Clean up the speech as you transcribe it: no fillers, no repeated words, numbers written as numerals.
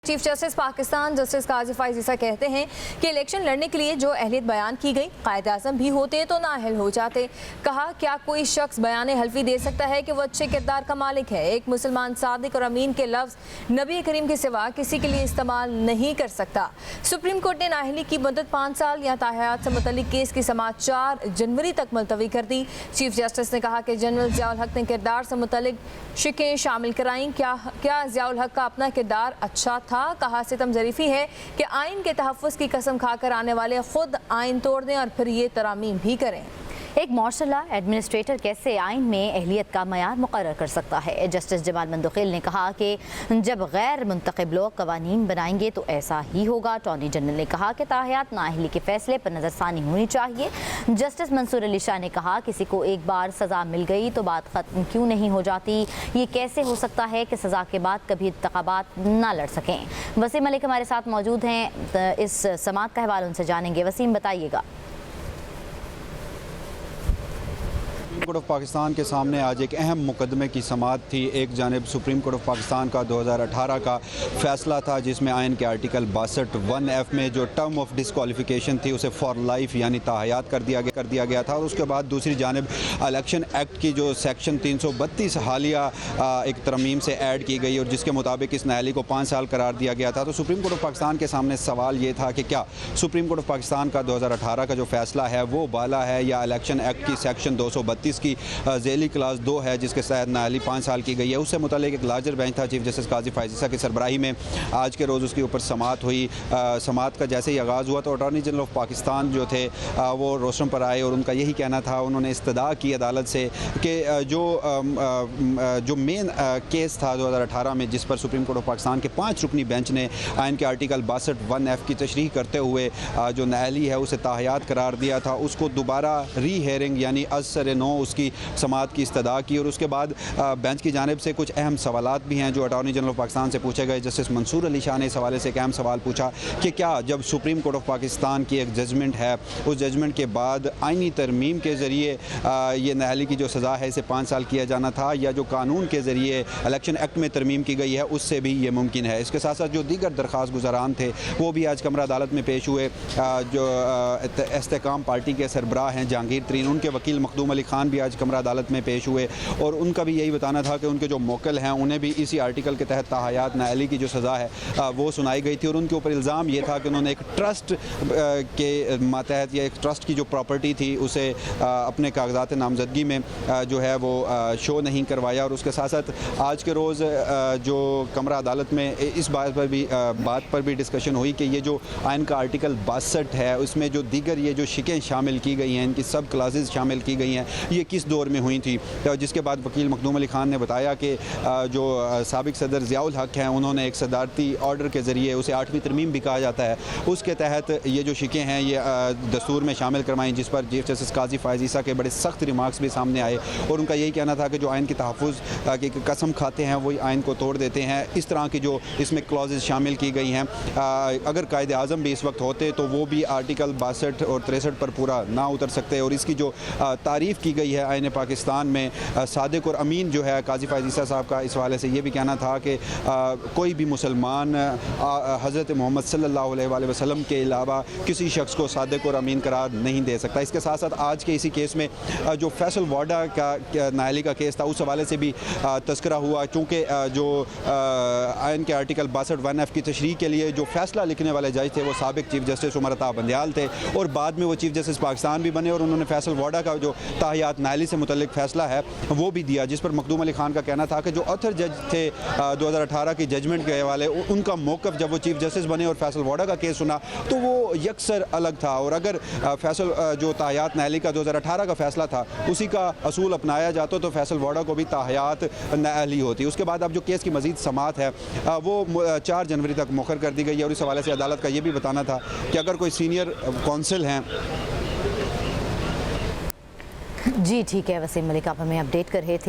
Chief justice Pakistan justice काजी फाइज ईसा कहते हैं कि इलेक्शन लड़ने के लिए जो अहलियत बयान की गई, कायदे आज़म भी होते तो नाअहल हो जाते। कहा, क्या कोई शख्स बयान हल्फी दे सकता है कि वो अच्छे किरदार का मालिक है? एक मुसलमान सादिक और अमीन के लफ्ज़ नबी करीम के सिवा किसी के लिए इस्तेमाल नहीं कर सकता। सुप्रीम कोर्ट ने नाअहली की मुद्दत 5 साल या ताहयात से मुतल्लिक केस की समाअत 4 जनवरी तक मुलतवी कर दी। चीफ जस्टिस ने कहा कि जनरल ज़ियाउल हक ने किरदार से मुतल्लिक शिकें शामिल कराईं। क्या ज़ियाउल हक का अपना किरदार अच्छा था? कहा, सितम ज़रीफ़ी है कि आइन के तहफ़्फ़ुज़ की कसम खाकर आने वाले खुद आइन तोड़ दें और फिर ये तरामीम भी करें। एक मार्शल एडमिनिस्ट्रेटर कैसे आइन में अहलियत का मयार मुकर्रर कर सकता है? जस्टिस जमाल मंदखिल ने कहा कि जब गैर मुंतखब लोग कवानीन बनाएंगे तो ऐसा ही होगा। अटॉर्नी जनरल ने कहा कि ताहयात नाअहली के फैसले पर नज़रसानी होनी चाहिए। जस्टिस मंसूर अली शाह ने कहा, किसी को एक बार सज़ा मिल गई तो बात ख़त्म क्यों नहीं हो जाती? ये कैसे हो सकता है कि सज़ा के बाद कभी इंतखाबात ना लड़ सकें? वसीम मलिक हमारे साथ मौजूद हैं, इस समाअत का हवाला उनसे जानेंगे। वसीम, बताइएगा। सुप्रीम कोर्ट ऑफ पाकिस्तान के सामने आज एक अहम मुकदमे की समाअत थी। एक जानिब सुप्रीम कोर्ट ऑफ पाकिस्तान का 2018 का फैसला था जिसमें आइन के आर्टिकल 62(1)(f) में जो टर्म ऑफ डिस्क्वालिफिकेशन थी उसे फॉर लाइफ यानी ताहयात कर दिया गया था। और उसके बाद दूसरी जानिब इलेक्शन एक्ट की जो सेक्शन 332 हालिया एक तरमीम से ऐड की गई और जिसके मुताबिक इस नाअहली को 5 साल करार दिया गया था। तो सुप्रीम कोर्ट ऑफ पाकिस्तान के सामने सवाल ये था कि क्या सुप्रीम कोर्ट ऑफ पाकिस्तान का 2018 का जो फैसला है वो बाला है या इलेक्शन एक्ट की सेक्शन 232 की ज़ेली क्लास 2 है जिसके तहत नाअहली 5 साल की गई है। उससे मुतालिक एक लार्जर बेंच था चीफ जस्टिस काजी फाइज ईसा की सरबराही में। आज के रोज़ उसके ऊपर समाअत हुई। समाअत का जैसे ही आगाज़ हुआ तो अटॉर्नी जनरल ऑफ पाकिस्तान जो थे वो रोस्टम पर आए और उनका यही कहना था, उन्होंने इस्तदा की अदालत से कि जो मेन केस था 2018 में जिस पर सुप्रीम कोर्ट ऑफ पाकिस्तान के 5 रुकनी बेंच ने आइन के आर्टिकल 62(1)(f) की तशरीह करते हुए जो नाअहली है उसे ताहयात करार दिया था, उसको दोबारा री हेयरिंग यानी असर नो उसकी समाअत की इस्तदा की। और उसके बाद बेंच की जानिब से कुछ अहम सवालात भी हैं जो अटॉर्नी जनरल ऑफ पाकिस्तान से पूछे गए। जस्टिस मंसूर अली शाह ने इस हवाले से एक अहम सवाल पूछा कि क्या जब सुप्रीम कोर्ट ऑफ पाकिस्तान की एक जजमेंट है उस जजमेंट के बाद आइनी तरमीम के ज़रिए ये नाअहली की जो सज़ा है इसे 5 साल किया जाना था या जो कानून के ज़रिए इलेक्शन एक्ट में तरमीम की गई है उससे भी ये मुमकिन है। इसके साथ साथ जो दीगर दरख्वास्त गुज़ारान थे वो भी आज कमरा अदालत में पेश हुए। जो इस्तेकाम पार्टी के सरबराह हैं जहांगीर तरीन, उनके वकील मखदूम अली खान भी आज कमरा अदालत में पेश हुए और उनका भी यही बताना था कि उनके जो मोकल हैं उन्हें भी इसी आर्टिकल के तहत ताहयात नाअहली की जो सज़ा है वो सुनाई गई थी। और उनके ऊपर इल्ज़ाम ये था कि उन्होंने एक ट्रस्ट के मातहत या एक ट्रस्ट की जो प्रॉपर्टी थी उसे अपने कागजात नामजदगी में जो है वो शो नहीं करवाया। और उसके साथ साथ आज के रोज़ जो कमरा अदालत में इस बात पर भी डिस्कशन हुई कि ये जो आइन का आर्टिकल 62 है उसमें जो दीगर ये जो शिकें शामिल की गई हैं, इनकी सब क्लासेस शामिल की गई हैं, ये किस दौर में हुई थी। जिसके बाद वकील मखदूम अली खान ने बताया कि जो साबिक सदर ज़ियाउल हक हैं उन्होंने एक सदारती ऑर्डर के ज़रिए उसे 8वीं तरमीम भी कहा जाता है, उसके तहत ये जो शिकें हैं ये दस्तूर में शामिल करवाएं, जिस पर चीफ जस्टिस काजी फाइज ईसा के बड़े सख्त रिमार्क्स भी सामने आए। और उनका यही कहना था कि जो आइन की तहफ़्फ़ुज़ की कसम खाते हैं वही आइन को तोड़ देते हैं। इस तरह की जो इसमें क्लॉजेज़ शामिल की गई हैं, अगर कायदे आज़म भी इस वक्त होते तो वो भी आर्टिकल 62 और 63 पर पूरा ना उतर सकते। और इसकी जो तारीफ़ की गई है आइन पाकिस्तान में, सादिक और अमीन जो है काजी फाइज ईसा साहब का इस हवाले से ये भी कहना था कि कोई भी मुसलमान हज़रत मोहम्मद सल्लल्लाहु अलैहि वसल्लम के अलावा किसी शख्स को सादिक और अमीन करार नहीं दे सकता। इसके साथ साथ आज के इसी केस में जो फैसल वाडा का नाअहली का केस था उस हवाले से भी तज़किरा हुआ, चूँकि जो आइन के आर्टिकल 62(1)(f) की तशरीह के लिए जो फ़ैसला लिखने वाले जज थे वो साबिक चीफ जस्टिस उमर अता बंदियाल थे और बाद में वो चीफ जस्टिस पाकिस्तान भी बने और उन्होंने फैसल वाडा का जो ताहयात नाअहली से मुतल्लिक फ़ैसला है वो भी दिया, जिस पर मखदूम अली खान का कहना था कि जो ऑथर जज थे 2018 की जजमेंट के वाले उनका मौक़िफ़ जब वो चीफ जस्टिस बने और फैसल वाडा का केस सुना तो वो यकसर अलग था। और अगर फैसल जो ताहयात नाअहली का 2018 का फ़ैसला था उसी का असूल अपनाया जाता तो फैसल वाडा को भी ताहयात नाअहली होती। उसके बाद अब जो केस की मज़ीद समाअत है वो 4 जनवरी तक मुखर कर दी गई है। और इस हवाले से अदालत का ये भी बताना था कि अगर कोई सीनियर कौंसिल हैं। जी ठीक है, वसीम मलिक आप हमें अपडेट कर रहे थे।